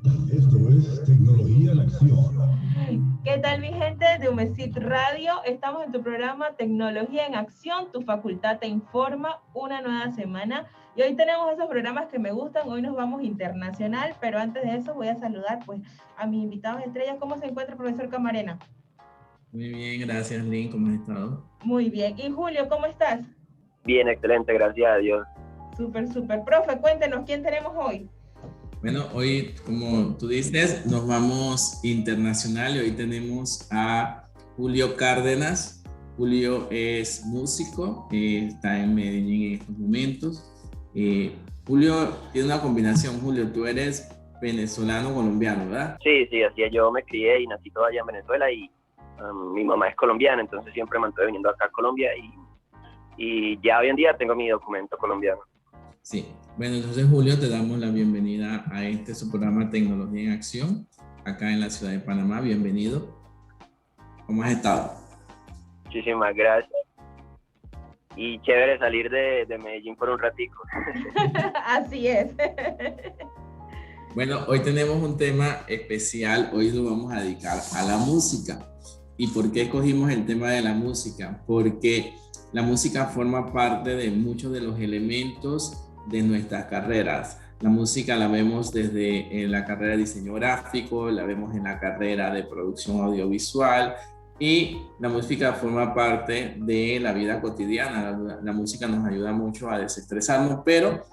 Esto es Tecnología en Acción. ¿Qué tal, mi gente de Humesit Radio? Estamos en tu programa Tecnología en Acción. Tu facultad te informa, una nueva semana. Y hoy tenemos esos programas que me gustan. Hoy nos vamos internacional, pero antes de eso voy a saludar pues a mis invitados estrellas. ¿Cómo se encuentra el profesor Camarena? Muy bien, gracias, Lynn. ¿Cómo has estado? Muy bien. ¿Y Julio, cómo estás? Bien, excelente, gracias a Dios. Súper, súper. Profe, cuéntenos, ¿quién tenemos hoy? Bueno, hoy, como tú dices, nos vamos internacional y hoy tenemos a Julio Cárdenas. Julio es músico, está en Medellín en estos momentos. Julio tiene una combinación. Julio, tú eres venezolano-colombiano, ¿verdad? Sí, así es. Yo me crié y nací todo allá en Venezuela y mi mamá es colombiana, entonces siempre me estoy viniendo acá a Colombia y ya hoy en día tengo mi documento colombiano. Sí. Bueno, entonces Julio, te damos la bienvenida a su programa Tecnología en Acción, acá en la ciudad de Panamá. Bienvenido. ¿Cómo has estado? Muchísimas gracias. Y chévere salir de Medellín por un ratico. Así es. Bueno, hoy tenemos un tema especial. Hoy lo vamos a dedicar a la música. ¿Y por qué escogimos el tema de la música? Porque la música forma parte de muchos de los elementos de nuestras carreras. La música la vemos desde la carrera de diseño gráfico, la vemos en la carrera de producción audiovisual y la música forma parte de la vida cotidiana. La música nos ayuda mucho a desestresarnos, pero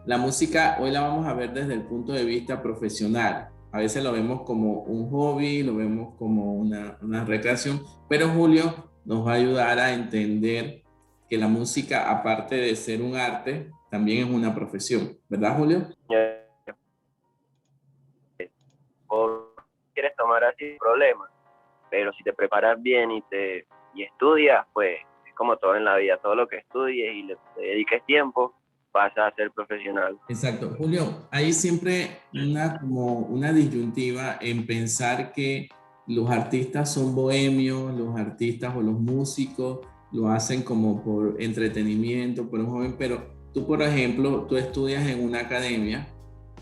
la música hoy la vamos a ver desde el punto de vista profesional. A veces lo vemos como un hobby, lo vemos como una recreación, pero Julio nos va a ayudar a entender que la música, aparte de ser un arte, también es una profesión, ¿verdad, Julio? O quieres tomar así problemas, pero si te preparas bien y estudias, pues es como todo en la vida, todo lo que estudies y le dediques tiempo, vas a ser profesional. Exacto. Julio, hay siempre como una disyuntiva en pensar que los artistas son bohemios, los artistas o los músicos lo hacen como por entretenimiento, por un joven, pero tú, por ejemplo, tú estudias en una academia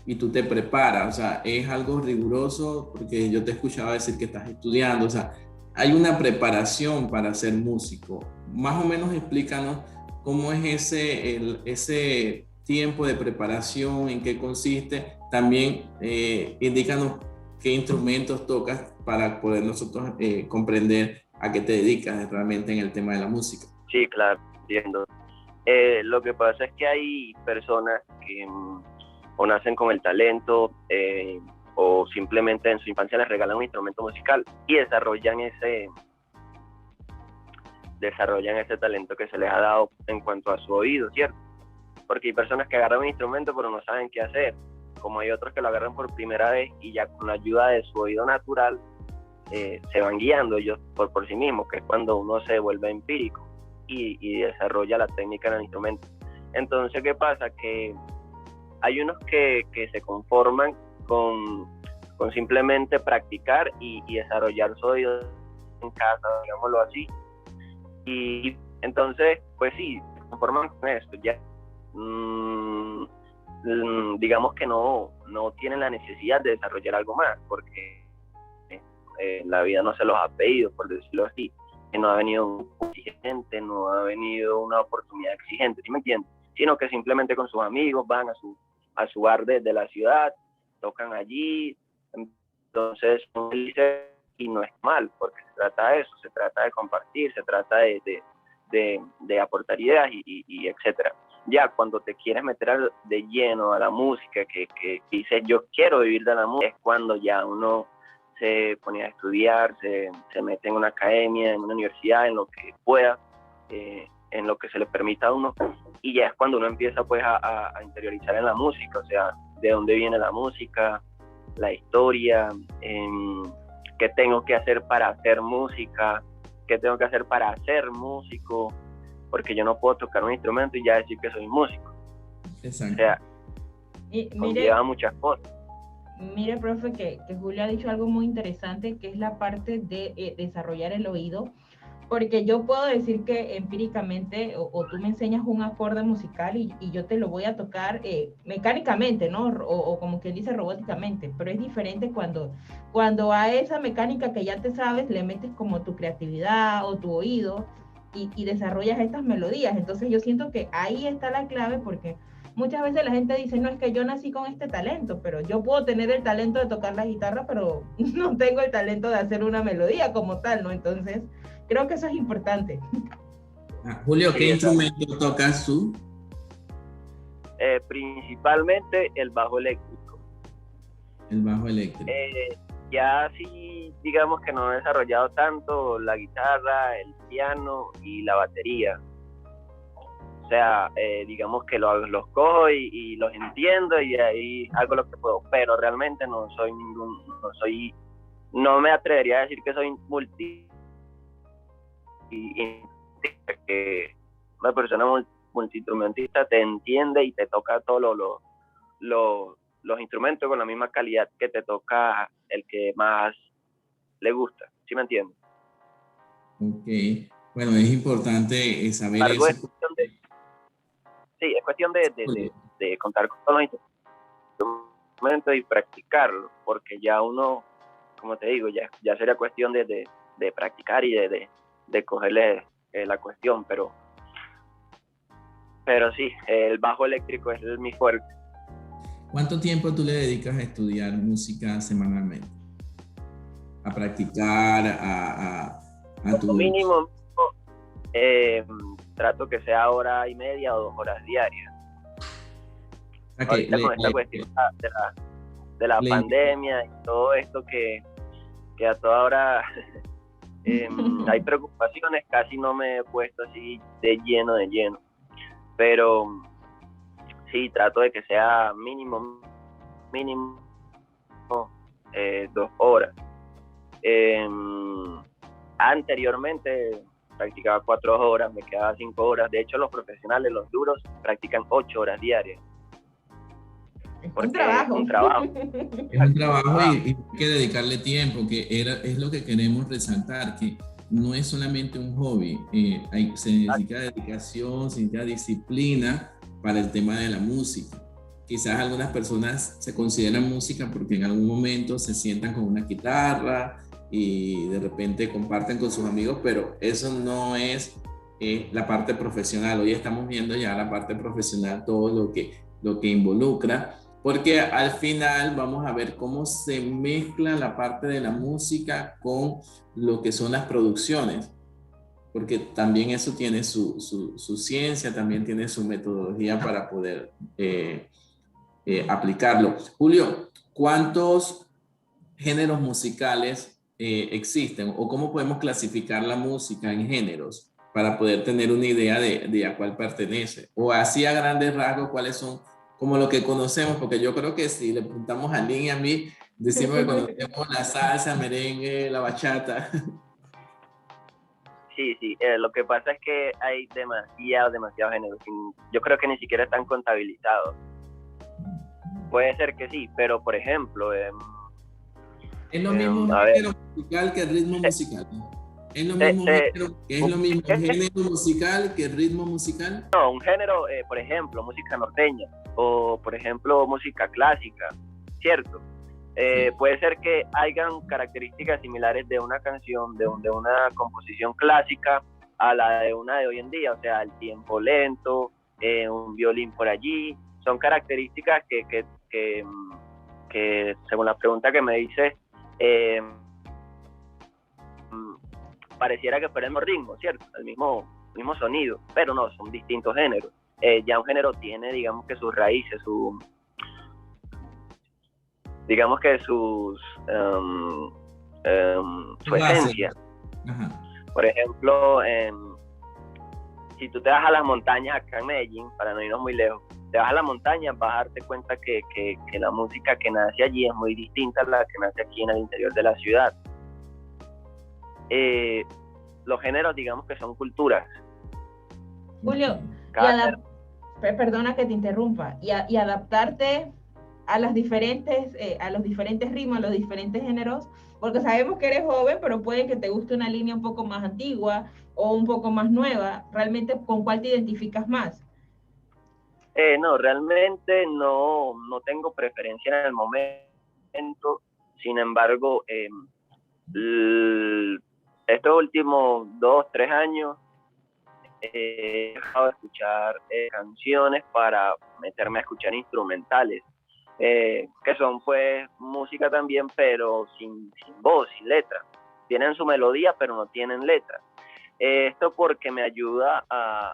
y tú te preparas, o sea, es algo riguroso porque yo te escuchaba decir que estás estudiando, o sea, hay una preparación para ser músico. Más o menos explícanos cómo es ese tiempo de preparación, en qué consiste. También indícanos qué instrumentos tocas para poder nosotros comprender a qué te dedicas realmente en el tema de la música. Sí, claro, entiendo. Lo que pasa es que hay personas que o nacen con el talento o simplemente en su infancia les regalan un instrumento musical y desarrollan ese talento que se les ha dado en cuanto a su oído, ¿cierto? Porque hay personas que agarran un instrumento pero no saben qué hacer, como hay otros que lo agarran por primera vez y ya con la ayuda de su oído natural se van guiando ellos por sí mismos, que es cuando uno se vuelve empírico y desarrolla la técnica en el instrumento. Entonces, ¿qué pasa? Que hay unos que se conforman con simplemente practicar y desarrollar su oído en casa, digámoslo así. Y entonces, pues sí, se conforman con eso. Ya digamos que no tienen la necesidad de desarrollar algo más, porque la vida no se los ha pedido, por decirlo así. No ha venido un exigente, no ha venido una oportunidad exigente, ¿sí me entiendes? Sino que simplemente con sus amigos van a su bar de la ciudad, tocan allí, entonces son felices y no es mal, porque se trata de eso, se trata de compartir, se trata de aportar ideas y etcétera. Ya cuando te quieres meter de lleno a la música, que dices yo quiero vivir de la música, es cuando ya uno se pone a estudiar, se mete en una academia, en una universidad, en lo que pueda, en lo que se le permita a uno, y ya es cuando uno empieza pues a interiorizar en la música, o sea, de dónde viene la música, la historia, qué tengo que hacer para hacer música, qué tengo que hacer para ser músico, porque yo no puedo tocar un instrumento y ya decir que soy músico. Exacto. O sea, conlleva muchas cosas. Mire, profe, que Julio ha dicho algo muy interesante, que es la parte de desarrollar el oído, porque yo puedo decir que empíricamente, o tú me enseñas un acorde musical y yo te lo voy a tocar mecánicamente, ¿no? O como quien dice robóticamente, pero es diferente cuando a esa mecánica que ya te sabes le metes como tu creatividad o tu oído y desarrollas estas melodías. Entonces yo siento que ahí está la clave, porque muchas veces la gente dice, no, es que yo nací con este talento, pero yo puedo tener el talento de tocar la guitarra, pero no tengo el talento de hacer una melodía como tal, ¿no? Entonces, creo que eso es importante. Julio, ¿qué Sí, instrumento tocas tú? Principalmente el bajo eléctrico. El bajo eléctrico. Ya sí, digamos que no he desarrollado tanto la guitarra, el piano y la batería. O sea, digamos que los cojo y los entiendo y ahí hago lo que puedo, pero realmente no me atrevería a decir que soy que una persona multiinstrumentista te entiende y te toca todos los instrumentos con la misma calidad que te toca el que más le gusta, ¿sí me entiendes? Ok, bueno, es importante saber Algo eso. es cuestión de contar con los instrumentos y practicarlo, porque ya uno, como te digo, ya sería cuestión de practicar y de cogerle la cuestión, pero sí, el bajo eléctrico es mi fuerte. ¿Cuánto tiempo tú le dedicas a estudiar música semanalmente? A practicar, a tu... Mínimo, trato que sea 1:30 o 2 horas diarias. Ahorita con esta cuestión de la pandemia y todo esto que a toda hora hay preocupaciones, casi no me he puesto así de lleno, pero sí, trato de que sea mínimo 2 horas. Anteriormente practicaba 4 horas, me quedaba 5 horas. De hecho, los profesionales, los duros, practican 8 horas diarias. Es un trabajo. Es un trabajo y hay que dedicarle tiempo, es lo que queremos resaltar, que no es solamente un hobby, se necesita dedicación, se necesita disciplina para el tema de la música. Quizás algunas personas se consideran música porque en algún momento se sientan con una guitarra y de repente comparten con sus amigos, pero eso no es la parte profesional. Hoy estamos viendo ya la parte profesional, todo lo que involucra, porque al final vamos a ver cómo se mezcla la parte de la música con lo que son las producciones, porque también eso tiene su ciencia, también tiene su metodología para poder aplicarlo. Julio, ¿cuántos géneros musicales existen o cómo podemos clasificar la música en géneros para poder tener una idea de a cuál pertenece? O así a grandes rasgos, ¿cuáles son como lo que conocemos? Porque yo creo que si le preguntamos a Lynn y a mí, decimos que conocemos la salsa, merengue, la bachata. Sí, lo que pasa es que hay demasiados géneros. Yo creo que ni siquiera están contabilizados. Puede ser que sí, pero por ejemplo... es lo mismo género musical que el ritmo musical. Es lo mismo género musical que el ritmo musical. No, un género, por ejemplo, música norteña o por ejemplo música clásica, ¿cierto? Sí. Puede ser que hayan características similares de una canción, de una composición clásica a la de una de hoy en día, o sea, el tiempo lento, un violín por allí, son características que según la pregunta que me dice, pareciera que fuera el mismo ritmo, ¿cierto? El mismo sonido, pero no, son distintos géneros. Ya un género tiene, digamos que sus raíces, su esencia. Ajá. Por ejemplo, si tú te vas a las montañas acá en Medellín, para no irnos muy lejos, te vas a las montañas, vas a darte cuenta que la música que nace allí es muy distinta a la que nace aquí en el interior de la ciudad. Los géneros, digamos que son culturas. Julio, perdona que te interrumpa, y adaptarte a los diferentes ritmos, a los diferentes géneros, porque sabemos que eres joven, pero puede que te guste una línea un poco más antigua o un poco más nueva. ¿Realmente con cuál te identificas más? No, realmente no tengo preferencia en el momento. Sin embargo, estos últimos 2-3 años he dejado de escuchar canciones para meterme a escuchar instrumentales, que son pues música también, pero sin voz, sin letra. Tienen su melodía, pero no tienen letra. Esto porque me ayuda a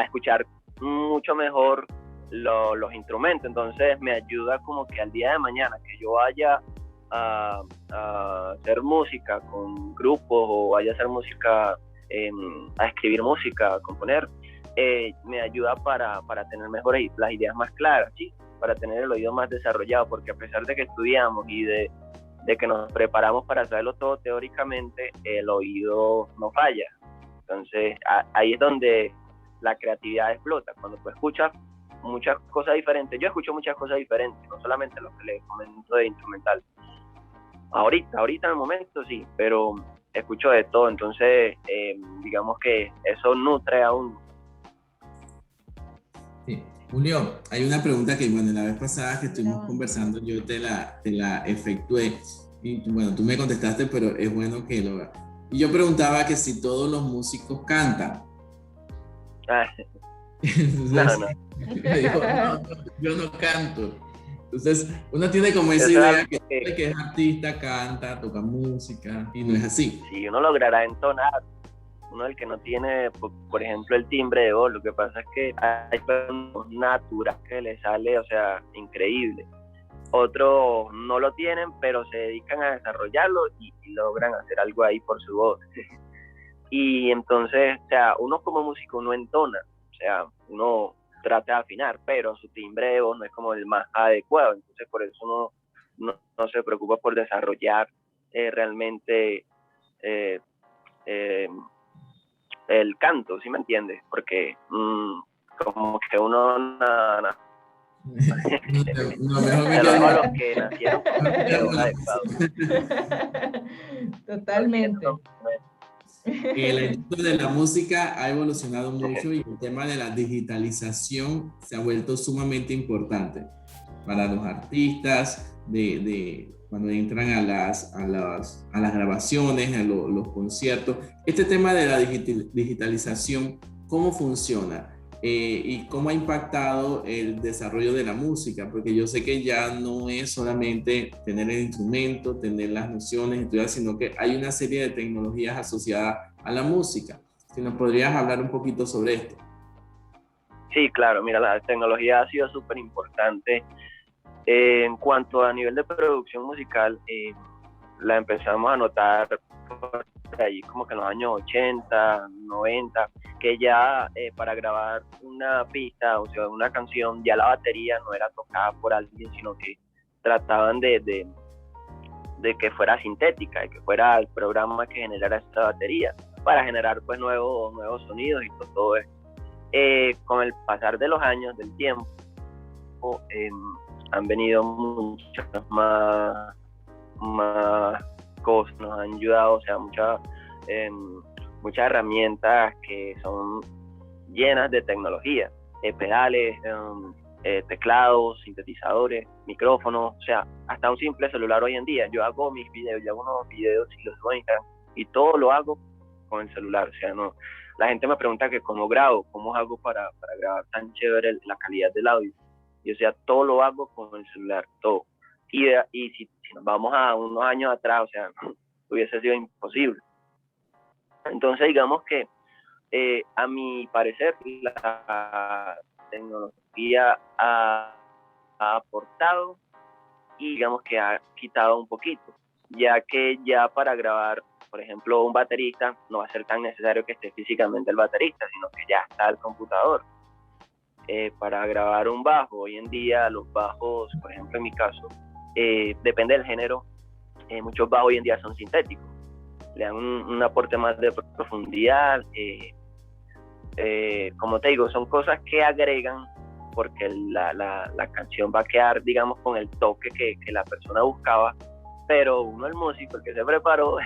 escuchar mucho mejor los instrumentos. Entonces me ayuda como que al día de mañana que yo vaya a hacer música con grupos o vaya a hacer música, a escribir música, a componer, me ayuda para tener mejores, las ideas más claras, ¿sí? Para tener el oído más desarrollado, porque a pesar de que estudiamos y de que nos preparamos para saberlo todo teóricamente, el oído no falla. Entonces ahí es donde la creatividad explota, cuando tú escuchas muchas cosas diferentes. Yo escucho muchas cosas diferentes, no solamente lo que les comento de instrumental. Ahorita en el momento sí, pero escucho de todo. Entonces digamos que eso nutre a uno. Sí. Julio, hay una pregunta que, bueno, la vez pasada que estuvimos conversando, yo te la efectué y, bueno, tú me contestaste, pero es bueno que lo hagas. Y yo preguntaba que si todos los músicos cantan. Entonces, me dijo, no, yo no canto. Entonces, uno tiene como esa idea que el que es artista canta, toca música, y no es así. Sí, uno logrará entonar. Uno el que no tiene, por ejemplo, el timbre de voz. Lo que pasa es que hay personas naturales que le sale, o sea, increíble. Otros no lo tienen, pero se dedican a desarrollarlo y logran hacer algo ahí por su voz. Y entonces, o sea, uno como músico no entona, o sea, uno trata de afinar, pero su timbre de voz no es como el más adecuado. Entonces, por eso uno no se preocupa por desarrollar realmente el canto, ¿sí me entiendes? Porque como que uno no, mejor me quedo a los que nacieron con adecuado. Totalmente. La industria de la música ha evolucionado mucho y el tema de la digitalización se ha vuelto sumamente importante para los artistas, cuando entran a las grabaciones, a los conciertos. Este tema de la digitalización, ¿cómo funciona? Y cómo ha impactado el desarrollo de la música, porque yo sé que ya no es solamente tener el instrumento, tener las nociones, estudiar, sino que hay una serie de tecnologías asociadas a la música. Si nos podrías hablar un poquito sobre esto. Sí, claro, mira, la tecnología ha sido súper importante. En cuanto a nivel de producción musical, la empezamos a notar por allí como que en los años 80, 90, que ya para grabar una pista, o sea, una canción, ya la batería no era tocada por alguien, sino que trataban de que fuera sintética, de que fuera el programa que generara esta batería, para generar pues nuevos sonidos y todo eso. Con el pasar de los años, del tiempo, han venido muchas más cosas, nos han ayudado, o sea, muchas herramientas que son llenas de tecnología, pedales, teclados, sintetizadores, micrófonos, o sea, hasta un simple celular hoy en día. Yo hago mis videos, yo hago unos videos y los subo a Instagram y todo lo hago con el celular, o sea, no. La gente me pregunta que cómo grabo, cómo hago para grabar tan chévere la calidad del audio. Y o sea, todo lo hago con el celular, todo. Y si nos vamos a unos años atrás, o sea, hubiese sido imposible. Entonces, digamos que a mi parecer, la tecnología ha aportado y digamos que ha quitado un poquito, ya que ya para grabar, por ejemplo, un baterista, no va a ser tan necesario que esté físicamente el baterista, sino que ya está el computador. Para grabar un bajo, hoy en día los bajos, por ejemplo en mi caso, depende del género, muchos bajos hoy en día son sintéticos, le dan un aporte más de profundidad, como te digo, son cosas que agregan porque la canción va a quedar, digamos, con el toque que la persona buscaba, pero uno, el músico, el que se preparó,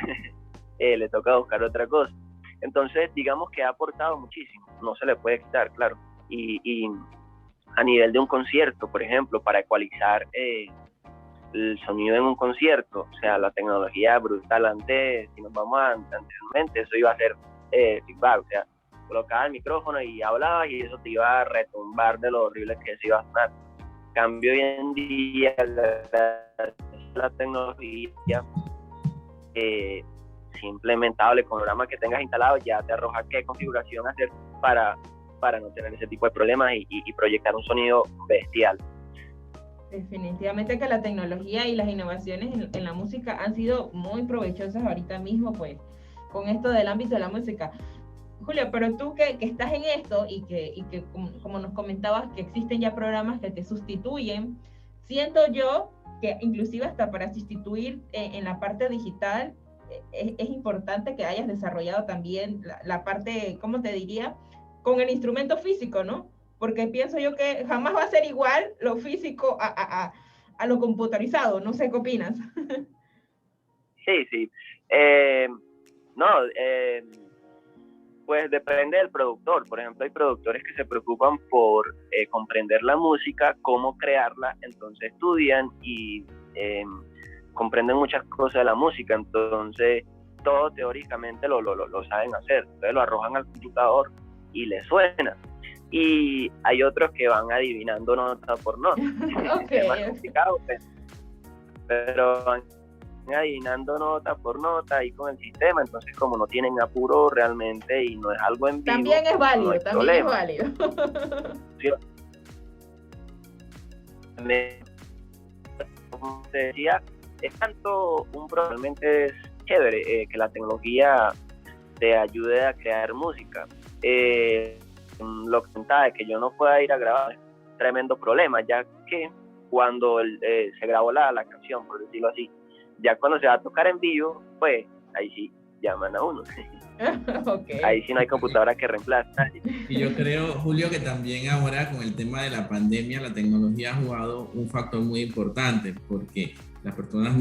le toca buscar otra cosa. Entonces, digamos que ha aportado muchísimo, no se le puede quitar, claro. Y a nivel de un concierto, por ejemplo, para ecualizar el sonido en un concierto, o sea, la tecnología brutal antes, si nos vamos anteriormente, eso iba a ser feedback, o sea, colocabas el micrófono y hablabas y eso te iba a retumbar de lo horrible que se iba a sonar. Cambio hoy en día, la tecnología, simplemente el programa que tengas instalado ya te arroja qué configuración hacer para no tener ese tipo de problemas y proyectar un sonido bestial. Definitivamente que la tecnología y las innovaciones en la música han sido muy provechosas ahorita mismo, pues, con esto del ámbito de la música. Julio, pero tú que estás en esto y que como nos comentabas, que existen ya programas que te sustituyen, siento yo que inclusive hasta para sustituir en la parte digital, es importante que hayas desarrollado también la parte, ¿cómo te diría?, con el instrumento físico, ¿no? Porque pienso yo que jamás va a ser igual lo físico a lo computarizado. No sé qué opinas. Sí. Pues depende del productor. Por ejemplo, hay productores que se preocupan por comprender la música, cómo crearla, entonces estudian y comprenden muchas cosas de la música, entonces todo teóricamente lo saben hacer, entonces lo arrojan al computador y le suena. Y hay otros que van adivinando nota por nota. Okay. Es más complicado, pero van adivinando nota por nota ahí con el sistema, entonces como no tienen apuro realmente y no es algo en vivo, también es válido, no también problema. es válido. Como te decía, es tanto realmente es chévere que la tecnología te ayude a crear música. Lo que contaba de que yo no pueda ir a grabar es un tremendo problema, ya que cuando se grabó la canción, por decirlo así, ya cuando se va a tocar en vivo, pues ahí sí llaman a uno. Okay. Ahí sí no hay computadora que reemplace. Y yo creo, Julio, que también ahora con el tema de la pandemia, la tecnología ha jugado un factor muy importante, porque las personas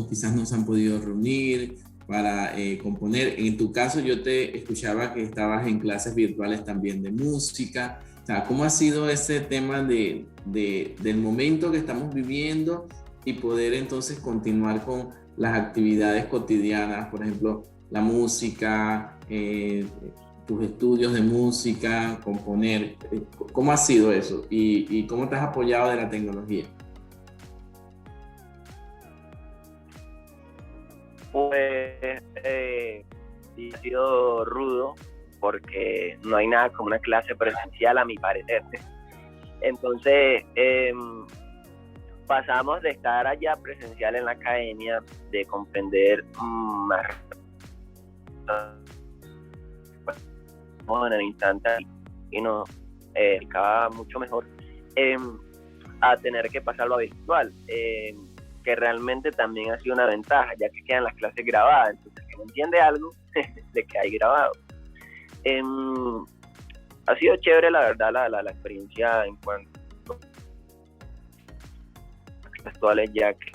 quizás no se han podido reunir para componer. En tu caso, yo te escuchaba que estabas en clases virtuales también de música. O sea, ¿cómo ha sido ese tema del momento que estamos viviendo y poder entonces continuar con las actividades cotidianas, por ejemplo, la música, tus estudios de música, componer? ¿Cómo ha sido eso? ¿Y cómo te has apoyado de la tecnología? Pues sí, ha sido rudo porque no hay nada como una clase presencial, a mi parecer. Entonces, pasamos de estar allá presencial en la academia, de comprender más en el instante y nos explicaba mucho mejor, a tener que pasarlo a virtual, que realmente también ha sido una ventaja, ya que quedan las clases grabadas, entonces el que no entiende algo, le queda ahí grabado. Ha sido chévere, la verdad, la experiencia en cuanto actuales, ya que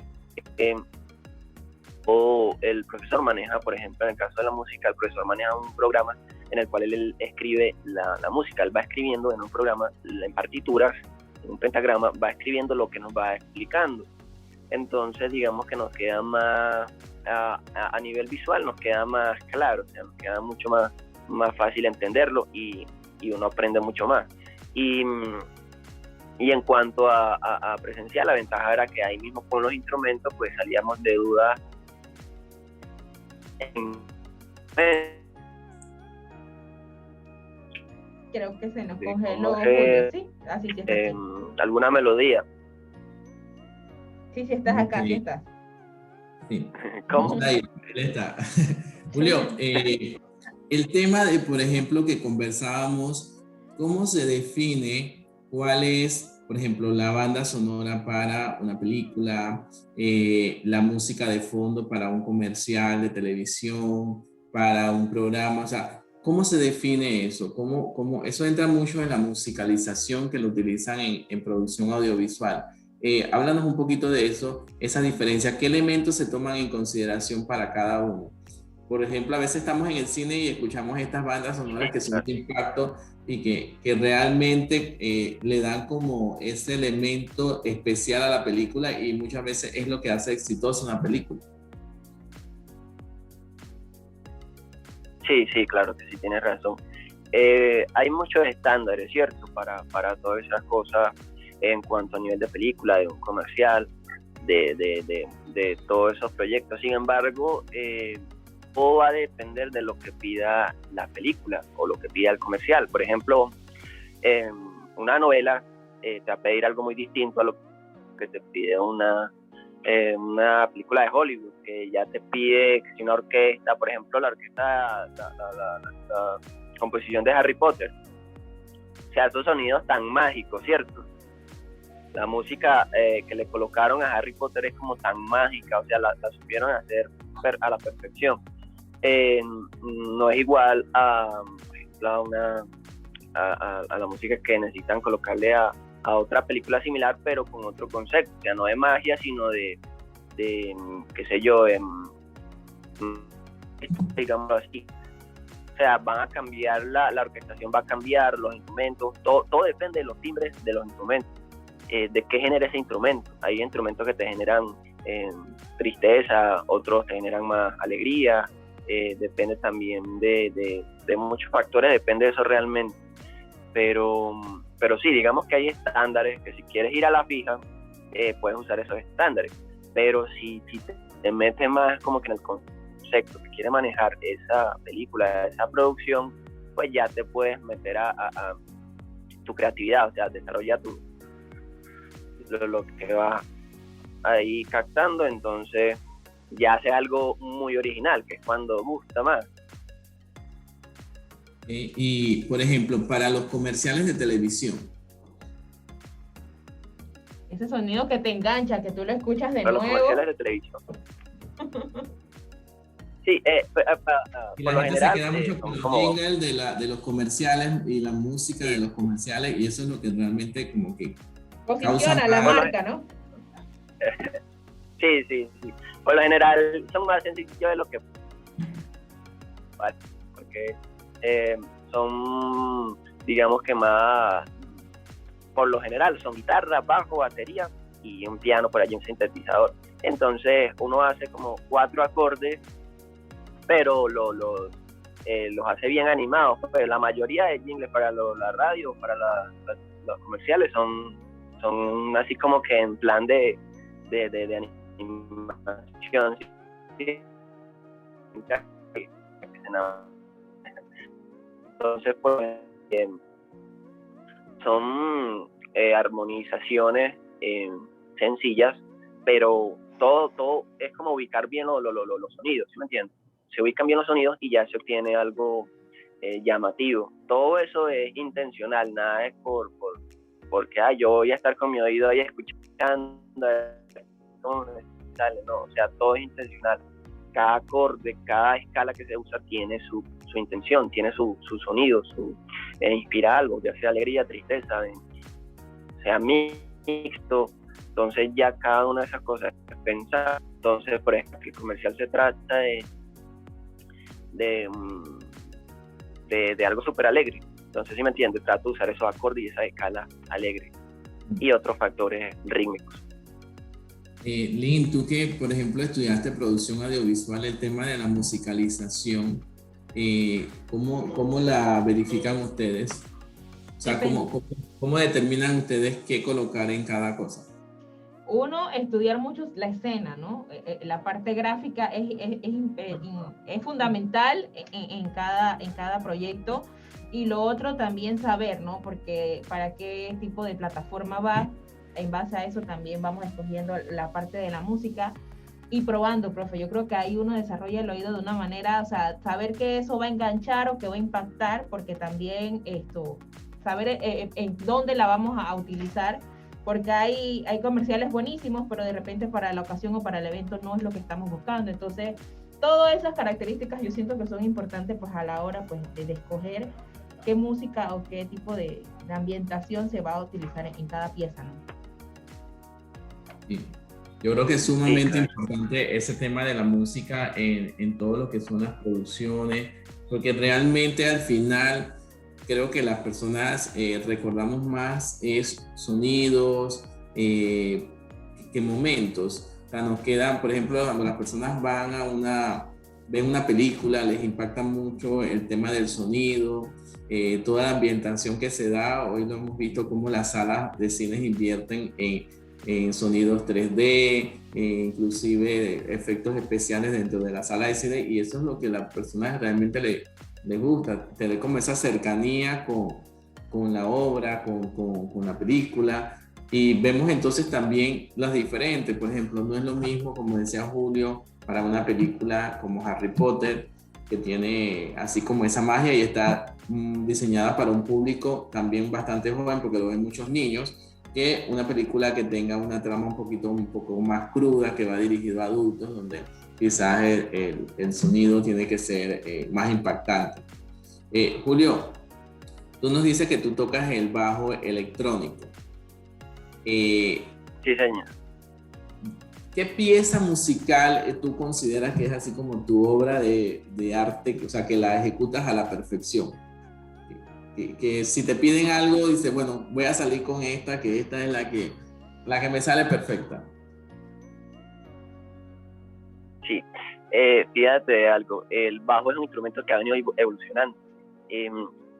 el profesor maneja, por ejemplo, en el caso de la música, el profesor maneja un programa en el cual él escribe la música, él va escribiendo en un programa, en partituras, en un pentagrama, va escribiendo lo que nos va explicando. Entonces, digamos que nos queda más, a nivel visual, nos queda más claro, o sea, nos queda mucho más fácil entenderlo y uno aprende mucho más. Y en cuanto a presencial, la ventaja era que ahí mismo con los instrumentos, pues salíamos de dudas Creo que se nos congeló, Julio, ¿sí? Así sí está aquí. Alguna melodía. Sí, estás acá, sí estás. Sí. ¿Cómo? Ahí está. Julio, el tema de, por ejemplo, que conversábamos, ¿cómo se define cuál es, por ejemplo, la banda sonora para una película, la música de fondo para un comercial de televisión, para un programa? O sea, ¿cómo se define eso? Eso entra mucho en la musicalización que lo utilizan en producción audiovisual. Háblanos un poquito de eso, esa diferencia. ¿Qué elementos se toman en consideración para cada uno? Por ejemplo, a veces estamos en el cine y escuchamos estas bandas sonoras que son de impacto y que realmente le dan como ese elemento especial a la película, y muchas veces es lo que hace exitosa una película. Sí, claro que sí, tienes razón. Hay muchos estándares, ¿cierto? Para todas esas cosas en cuanto a nivel de película, de un comercial, de todos esos proyectos. Sin embargo, todo va a depender de lo que pida la película o lo que pida el comercial. Por ejemplo, una novela te va a pedir algo muy distinto a lo que te pide una película de Hollywood, que ya te pide que si una orquesta, por ejemplo, la composición de Harry Potter, o sea, esos sonidos tan mágicos, ¿cierto? La música que le colocaron a Harry Potter es como tan mágica, o sea, la supieron hacer a la perfección. No es igual a la música que necesitan colocarle a otra película similar, pero con otro concepto, o sea, no de magia, sino de qué sé yo, digamos así. O sea, van a cambiar, la orquestación va a cambiar, los instrumentos, todo depende de los timbres de los instrumentos, de qué genera ese instrumento. Hay instrumentos que te generan tristeza, otros te generan más alegría, depende también de muchos factores, depende de eso realmente. Pero sí, digamos que hay estándares que si quieres ir a la fija, puedes usar esos estándares. Pero si te metes más como que en el concepto que quiere manejar esa película, esa producción, pues ya te puedes meter a tu creatividad, o sea, desarrolla lo que vas ahí captando, entonces ya hace algo muy original, que es cuando gusta más. Y, por ejemplo, para los comerciales de televisión. Ese sonido que te engancha, que tú lo escuchas de para nuevo. Los comerciales de televisión. Sí, Y por la lo gente general, se queda mucho con los jingles de los comerciales y la música de los comerciales, y eso es lo que realmente como que posiciona la marca, ¿no? Sí. Por lo general son más sencillos de lo que porque son, digamos que más, por lo general son guitarra, bajo, batería y un piano por allí, un sintetizador. Entonces uno hace como 4 acordes, pero los hace bien animados. Pues la mayoría de jingles para la radio, para los comerciales son así como que en plan de animación. ¿Sí? Entonces, pues, son armonizaciones sencillas, pero todo es como ubicar bien los sonidos, ¿sí me entiendes? Se ubican bien los sonidos y ya se obtiene algo llamativo. Todo eso es intencional, nada es porque yo voy a estar con mi oído ahí escuchando, no, o sea, todo es intencional. Cada acorde, cada escala que se usa tiene su intención, tiene su sonido, inspira algo, ya sea alegría, tristeza, sea mixto. Entonces ya cada una de esas cosas es pensar. Entonces, por ejemplo, el comercial se trata de algo súper alegre. Entonces, si me entiendes, trato de usar esos acordes y esa escala alegre y otros factores rítmicos. Lynn, tú que, por ejemplo, estudiaste producción audiovisual, el tema de la musicalización, ¿cómo la verifican ustedes? O sea, ¿cómo determinan ustedes qué colocar en cada cosa? Uno, estudiar mucho la escena, ¿no? La parte gráfica es fundamental en cada proyecto. Y lo otro también saber, ¿no? Porque para qué tipo de plataforma va, en base a eso también vamos escogiendo la parte de la música y probando, profe. Yo creo que ahí uno desarrolla el oído de una manera, o sea, saber que eso va a enganchar o que va a impactar, porque también saber en dónde la vamos a utilizar, porque hay comerciales buenísimos, pero de repente para la ocasión o para el evento no es lo que estamos buscando. Entonces, todas esas características yo siento que son importantes pues a la hora pues de escoger qué música o qué tipo de ambientación se va a utilizar en cada pieza, ¿no? Sí. Yo creo que es sumamente importante ese tema de la música en todo lo que son las producciones, porque realmente al final creo que las personas recordamos más es sonidos que momentos. O sea, nos quedan, por ejemplo, cuando las personas ven una película, les impacta mucho el tema del sonido, toda la ambientación que se da. Hoy lo hemos visto cómo las salas de cines invierten en sonidos 3D, inclusive efectos especiales dentro de la sala de cine, y eso es lo que a las personas realmente les gusta, tener como esa cercanía con la obra, con la película. Y vemos entonces también las diferentes, por ejemplo, no es lo mismo, como decía Julio, para una película como Harry Potter, que tiene así como esa magia y está diseñada para un público también bastante joven, porque lo ven muchos niños, que una película que tenga una trama un poco más cruda, que va dirigido a adultos, donde quizás el sonido tiene que ser más impactante. Julio, tú nos dices que tú tocas el bajo electrónico. Sí, señor. ¿Qué pieza musical tú consideras que es así como tu obra de arte, o sea, que la ejecutas a la perfección? Que si te piden algo, dices, bueno, voy a salir con esta, que esta es la que me sale perfecta. Sí, fíjate de algo, el bajo es un instrumento que ha venido evolucionando.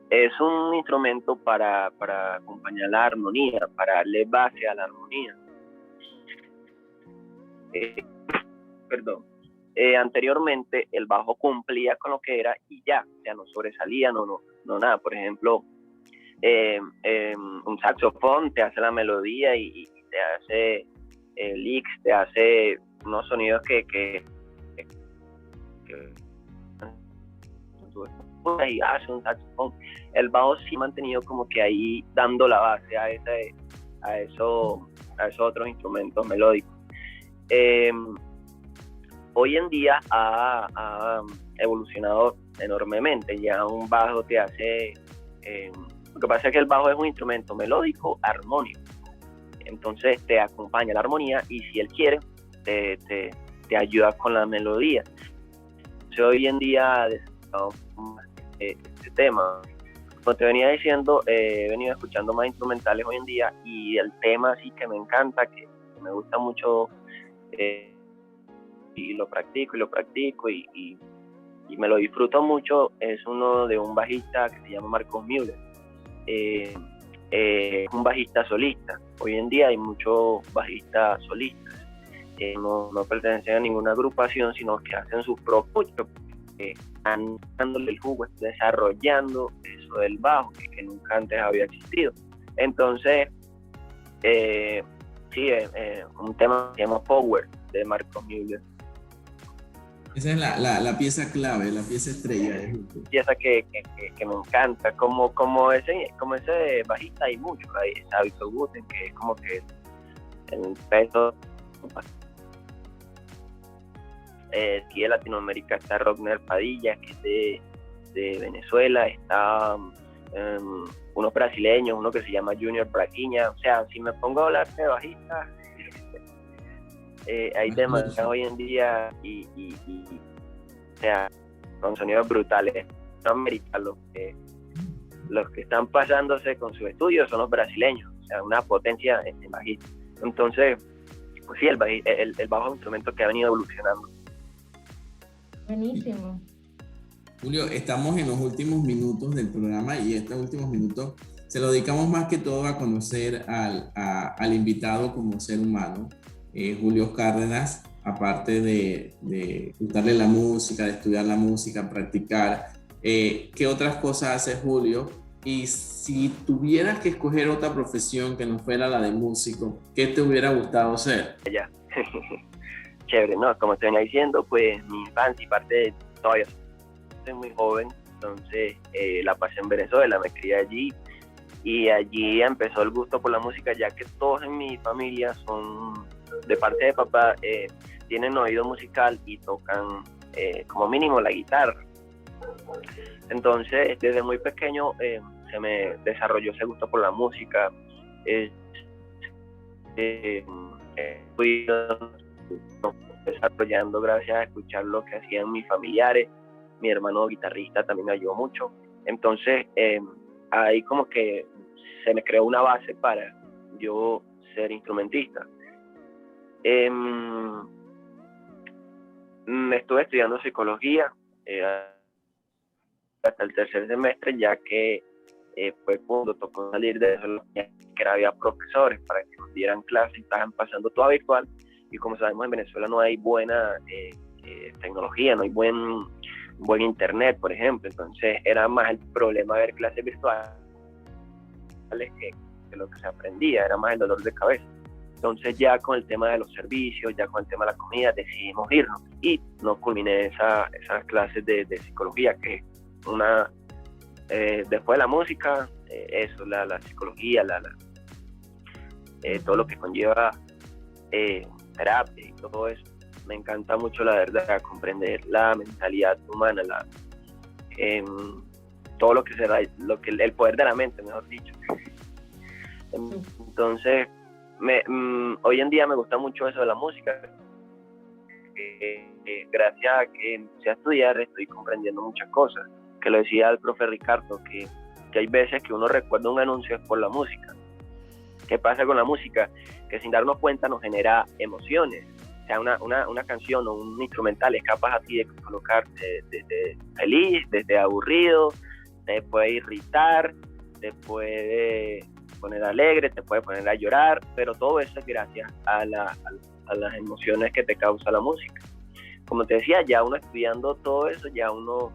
Es un instrumento para acompañar la armonía, para darle base a la armonía. Perdón. Anteriormente el bajo cumplía con lo que era y ya, o sea, no sobresalía, no nada. Por ejemplo, un saxofón te hace la melodía y te hace licks, te hace unos sonidos que y hace un saxofón. El bajo sí ha mantenido como que ahí dando la base a esos otros instrumentos melódicos. Hoy en día ha evolucionado enormemente. Ya un bajo te hace... lo que pasa es que el bajo es un instrumento melódico, armónico. Entonces te acompaña la armonía y si él quiere, te ayuda con la melodía. Entonces, hoy en día este tema. Como te venía diciendo, he venido escuchando más instrumentales hoy en día y el tema sí que me encanta, que me gusta mucho y lo practico y me lo disfruto mucho, es uno de un bajista que se llama Marcos Müller. Un bajista solista. Hoy en día hay muchos bajistas solistas que no pertenecen a ninguna agrupación, sino que hacen sus propios, están dándole el jugo, desarrollando eso del bajo que nunca antes había existido. Entonces, un tema que se llama Power de Marcos Müller. Esa es la pieza clave, la pieza estrella. Pieza que me encanta, como ese bajista hay mucho, está Víctor Guten, que es como que el peso. Aquí de Latinoamérica está Rockner Padilla, que es de Venezuela, está unos brasileños, uno que se llama Junior Braquiña. O sea, si me pongo a hablar de bajistas, hay temas hoy en día y o sea, con sonidos brutales. No american los que están pasándose con sus estudios son los brasileños, o sea, una potencia bajista. Entonces, pues sí, el bajo es un instrumento que ha venido evolucionando. Buenísimo. Julio, estamos en los últimos minutos del programa y estos últimos minutos se lo dedicamos más que todo a conocer al invitado como ser humano. Julio Cárdenas, aparte de gustarle la música, de estudiar la música, practicar, ¿qué otras cosas hace Julio? Y si tuvieras que escoger otra profesión que no fuera la de músico, ¿qué te hubiera gustado ser? Ya. Chévere, ¿no? Como te venía diciendo, pues mi infancia y parte de todavía soy muy joven, entonces la pasé en Venezuela, me crié allí y allí empezó el gusto por la música, ya que todos en mi familia son, de parte de papá, tienen oído musical y tocan como mínimo la guitarra. Entonces, desde muy pequeño se me desarrolló ese gusto por la música. Fui desarrollando gracias a escuchar lo que hacían mis familiares. Mi hermano guitarrista también me ayudó mucho. Entonces, ahí como que se me creó una base para yo ser instrumentista. Estuve estudiando psicología hasta el tercer semestre, ya que fue cuando tocó salir de eso, que había profesores para que nos dieran clases, estaban pasando todo virtual, y como sabemos en Venezuela no hay buena tecnología, no hay buen internet, por ejemplo. Entonces era más el problema ver clases virtuales que lo que se aprendía, era más el dolor de cabeza. Entonces ya con el tema de los servicios, ya con el tema de la comida, decidimos irnos, y no culminé esas clases de psicología, que es una, después de la música, eso, la psicología, todo lo que conlleva terapia y todo eso. Me encanta mucho, la verdad, comprender la mentalidad humana, todo lo que se da, el poder de la mente, mejor dicho. Entonces, hoy en día me gusta mucho eso de la música. Gracias a que empecé a estudiar, estoy comprendiendo muchas cosas. Que lo decía el profe Ricardo, que hay veces que uno recuerda un anuncio por la música. ¿Qué pasa con la música? Que sin darnos cuenta nos genera emociones. O sea, una canción o un instrumental es capaz a ti de colocarte desde feliz, desde aburrido, te puede irritar, te puede poner alegre, te puede poner a llorar, pero todo eso es gracias a las emociones que te causa la música. Como te decía, ya uno estudiando todo eso, ya uno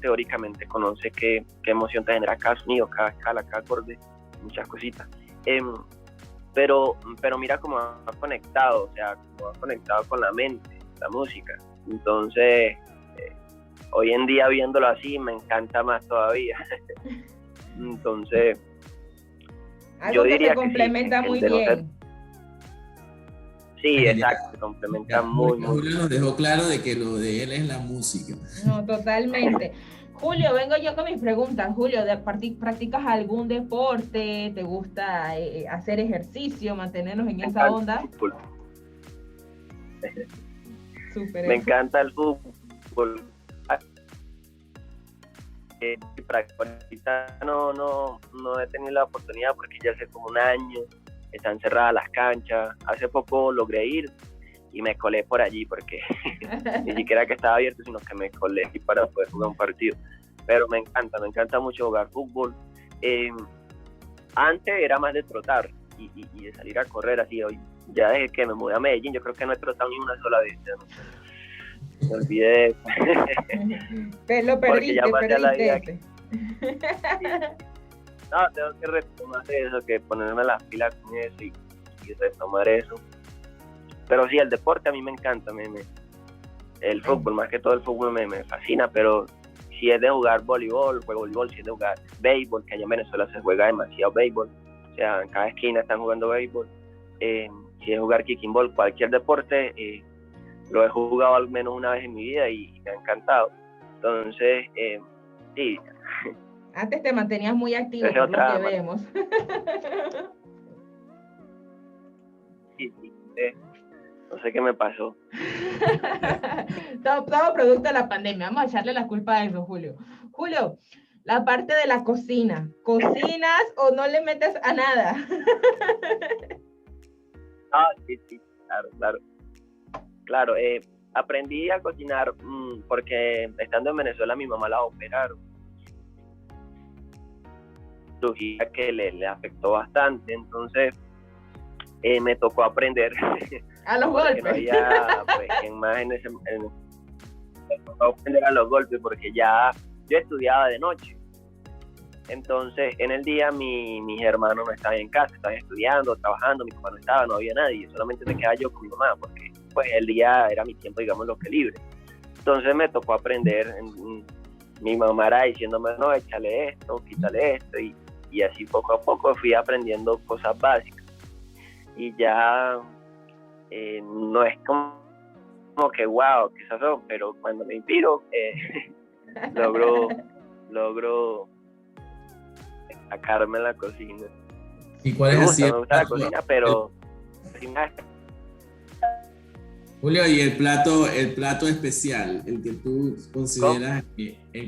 teóricamente conoce qué emoción te genera cada sonido, cada escala, cada acorde, muchas cositas. Pero mira cómo ha conectado, o sea, cómo ha conectado con la mente, la música. Entonces, hoy en día viéndolo así, me encanta más todavía. Entonces, algo yo que diría se complementa que muy bien. Sí, exacto, se complementa muy. Julio nos dejó claro de que lo de él es la música. No, totalmente. Julio, vengo yo con mis preguntas. Julio, ¿practicas algún deporte? ¿Te gusta hacer ejercicio, mantenernos en esa onda? Súper. Me encanta el fútbol. Ahorita no he tenido la oportunidad porque ya hace como un año están cerradas las canchas. Hace poco logré ir y me colé por allí porque ni siquiera que estaba abierto, sino que me colé para poder jugar un partido. Pero me encanta mucho jugar fútbol. Antes era más de trotar y de salir a correr así. Hoy, ya desde que me mudé a Medellín, yo creo que no he trotado ni una sola vez. Me olvidé de eso. Lo perdiste, No, tengo que retomar eso, que ponerme las pilas con eso y retomar eso. Pero sí, el deporte a mí me encanta, el fútbol, más que todo el fútbol me fascina, pero si es de jugar voleibol, juego voleibol, si es de jugar béisbol, que allá en Venezuela se juega demasiado béisbol, o sea, en cada esquina están jugando béisbol, si es jugar kicking ball, cualquier deporte, lo he jugado al menos una vez en mi vida y me ha encantado. Entonces, sí. Antes te mantenías muy activo, por lo que vemos. Sí, no sé qué me pasó. Todo producto de la pandemia. Vamos a echarle la culpa a eso, Julio. Julio, la parte de la cocina. ¿Cocinas o no le metes a nada? Sí, claro. Aprendí a cocinar porque estando en Venezuela mi mamá la operaron. Cirugía que le afectó bastante, entonces me tocó aprender a los golpes. No había, pues, me tocó aprender a los golpes porque ya yo estudiaba de noche. Entonces en el día mis hermanos no estaban en casa, estaban estudiando, trabajando, mi papá no estaba, no había nadie, solamente me quedaba yo con mi mamá porque pues el día era mi tiempo, digamos, lo que libre. Entonces me tocó aprender. Mi mamá era diciéndome, no, échale esto, quítale esto, y así poco a poco fui aprendiendo cosas básicas. Y ya no es como como que wow, qué sazón, pero cuando me inspiro, logro sacarme en la cocina. ¿Y cuál es así? Me gusta la cocina, pero Julio, y el plato especial, el que tú consideras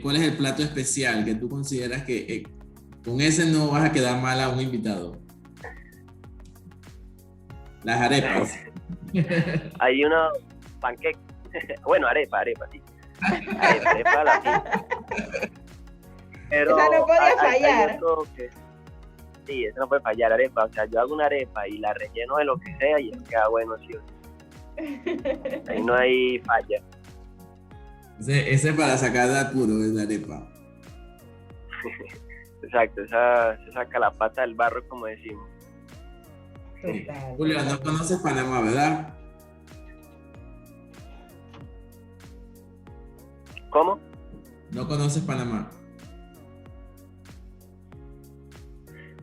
¿cuál es el plato especial que tú consideras que con ese no vas a quedar mal a un invitado? Las arepas. Hay unos pancakes, bueno, arepa, sí. Arepa la pizza. Pero esa no podía fallar. hay otro sí, eso no puede fallar, arepa. O sea, yo hago una arepa y la relleno de lo que sea y eso queda bueno, sí. Ahí no hay falla. Ese para sacar de apuro es la arepa. Exacto, se saca la pata del barro, como decimos. Total. Julio, no conoces Panamá, ¿verdad? ¿Cómo? No conoces Panamá.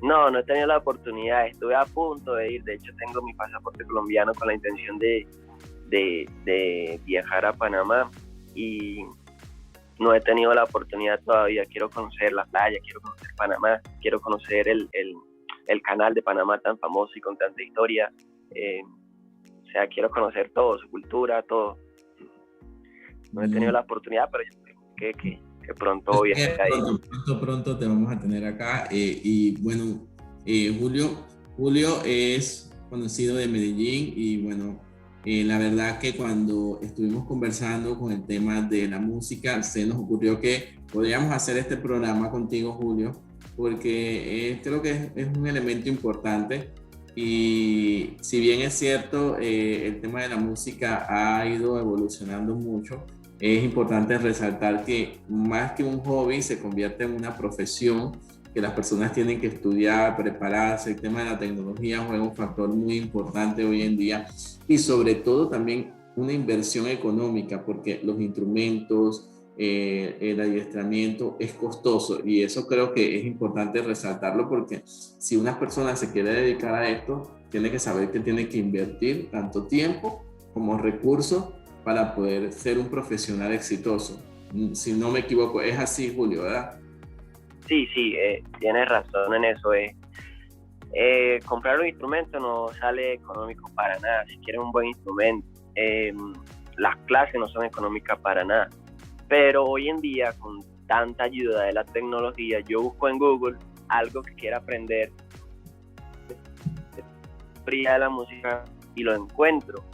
No he tenido la oportunidad, estuve a punto de ir, de hecho tengo mi pasaporte colombiano con la intención de viajar a Panamá y no he tenido la oportunidad todavía. Quiero conocer la playa, quiero conocer Panamá, quiero conocer el canal de Panamá tan famoso y con tanta historia, o sea, quiero conocer todo, su cultura, todo. No he tenido la oportunidad, pero yo creo que pronto voy a estar ahí. Pronto te vamos a tener acá. Y bueno, Julio es conocido de Medellín y bueno, la verdad que cuando estuvimos conversando con el tema de la música, se nos ocurrió que podríamos hacer este programa contigo, Julio, porque creo que es un elemento importante. Y si bien es cierto, el tema de la música ha ido evolucionando mucho, es importante resaltar que más que un hobby se convierte en una profesión que las personas tienen que estudiar, prepararse. El tema de la tecnología juega un factor muy importante hoy en día y sobre todo también una inversión económica porque los instrumentos, el adiestramiento es costoso y eso creo que es importante resaltarlo porque si una persona se quiere dedicar a esto, tiene que saber que tiene que invertir tanto tiempo como recursos para poder ser un profesional exitoso. Si no me equivoco, es así, Julio, ¿verdad? Sí, tienes razón en eso. Comprar un instrumento no sale económico para nada. Si quieres un buen instrumento, las clases no son económicas para nada. Pero hoy en día, con tanta ayuda de la tecnología, yo busco en Google algo que quiera aprender de la música y lo encuentro.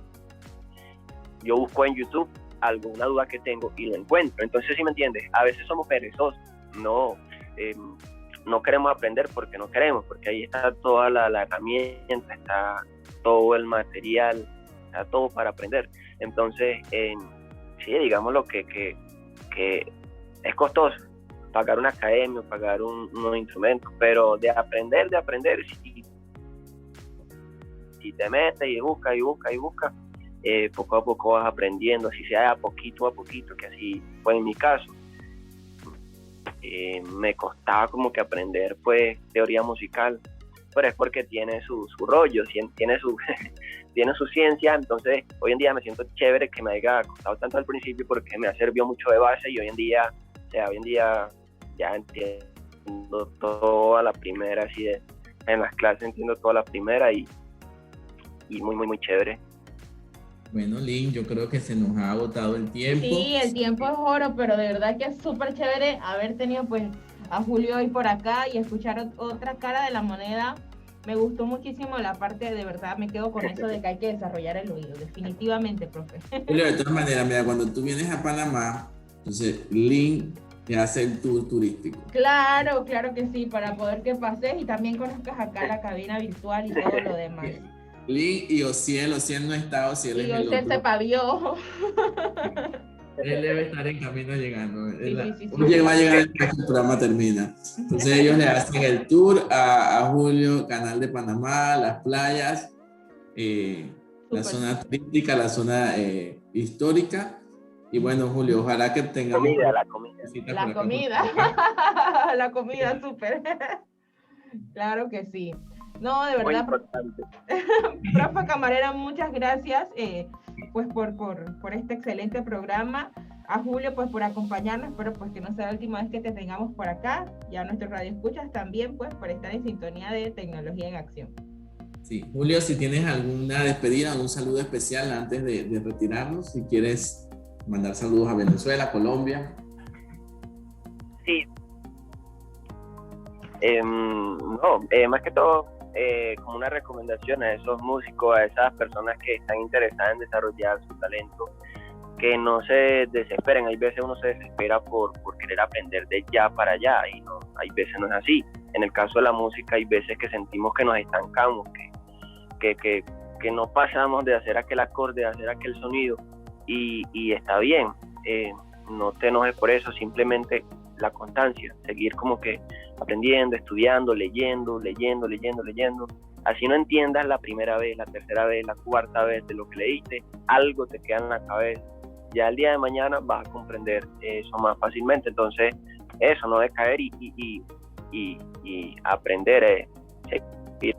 Yo busco en YouTube alguna duda que tengo y lo encuentro. Entonces, ¿sí me entiendes? A veces somos perezosos, no queremos aprender porque no queremos, porque ahí está toda la herramienta, está todo el material, está todo para aprender. Entonces, sí, digamos lo que es costoso, pagar una academia, pagar unos instrumentos, pero de aprender, si te metes y buscas, poco a poco vas aprendiendo, así sea a poquito, que así fue en mi caso. Me costaba como que aprender pues teoría musical, pero es porque tiene su rollo, tiene su ciencia. Entonces hoy en día me siento chévere que me haya costado tanto al principio porque me ha servido mucho de base y hoy en día ya entiendo todo a la primera, así en las clases entiendo todo a la primera y muy, muy, muy chévere. Bueno, Lynn, yo creo que se nos ha agotado el tiempo. Sí, el tiempo es oro, pero de verdad que es súper chévere haber tenido pues a Julio hoy por acá y escuchar otra cara de la moneda. Me gustó muchísimo la parte, de verdad, me quedo con eso de que hay que desarrollar el oído, definitivamente, profe. Julio, de todas maneras, mira, cuando tú vienes a Panamá, entonces Lynn te hace el tour turístico. Claro que sí, para poder que pases y también conozcas acá la cabina virtual y todo lo demás. Lynn y Ociel no está, Ociel es el otro. Y Ociel se pavió. Él debe estar en camino llegando. Sí. Oye, va a llegar el programa termina. Entonces ellos le hacen el tour a Julio, Canal de Panamá, las playas, la zona turística, la zona histórica. Y bueno, Julio, ojalá que tengamos... La comida, súper. Claro que sí. No, de verdad, profe Camarera, muchas gracias. pues por este excelente programa, a Julio pues por acompañarnos, espero pues que no sea la última vez que te tengamos por acá, y a nuestros radioescuchas también pues por estar en sintonía de Tecnología en Acción. Sí, Julio, si tienes alguna despedida, algún saludo especial antes de retirarnos, si quieres mandar saludos a Venezuela, Colombia. Sí. Más que todo, como una recomendación a esos músicos, a esas personas que están interesadas en desarrollar su talento, que no se desesperen. Hay veces uno se desespera por querer aprender de ya para allá, y no, hay veces no es así. En el caso de la música hay veces que sentimos que nos estancamos, que no pasamos de hacer aquel acorde, de hacer aquel sonido, y está bien, no te enojes por eso, simplemente la constancia, seguir como que aprendiendo, estudiando, leyendo, así no entiendas la primera vez, la tercera vez, la cuarta vez de lo que leíste, algo te queda en la cabeza, ya el día de mañana vas a comprender eso más fácilmente. Entonces eso, no decaer y aprender, seguir.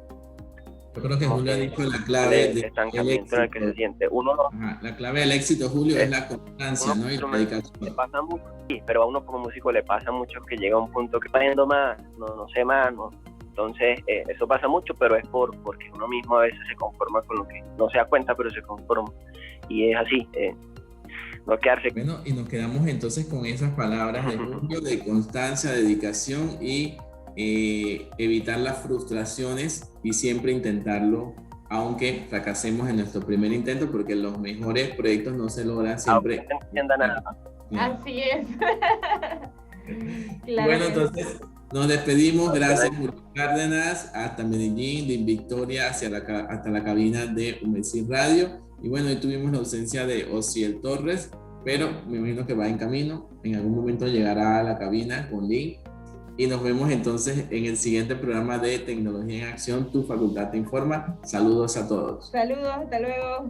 Yo creo que Julio ha dicho la clave del estancamiento en el que se siente. Uno no, la clave del éxito, Julio, es la constancia, ¿no? Y la dedicación. Le pasa mucho, sí, pero a uno como músico le pasa mucho que llega a un punto que está yendo más, no sé más, no. Entonces eso pasa mucho, pero es porque uno mismo a veces se conforma con lo que no se da cuenta, pero se conforma. Y es así, no quedarse. Bueno, y nos quedamos entonces con esas palabras de Julio, de constancia, dedicación y evitar las frustraciones y siempre intentarlo, aunque fracasemos en nuestro primer intento, porque los mejores proyectos no se logran siempre. Aunque no se entienda nada. Así es. Claro. Bueno, entonces nos despedimos. Gracias, Julio Cárdenas, hasta Medellín, de Invictoria hasta la cabina de UMESIT Radio. Y bueno, hoy tuvimos la ausencia de Osiel Torres, pero me imagino que va en camino. En algún momento llegará a la cabina con Link. Y nos vemos entonces en el siguiente programa de Tecnología en Acción, Tu Facultad Te Informa. Saludos a todos. Saludos, hasta luego.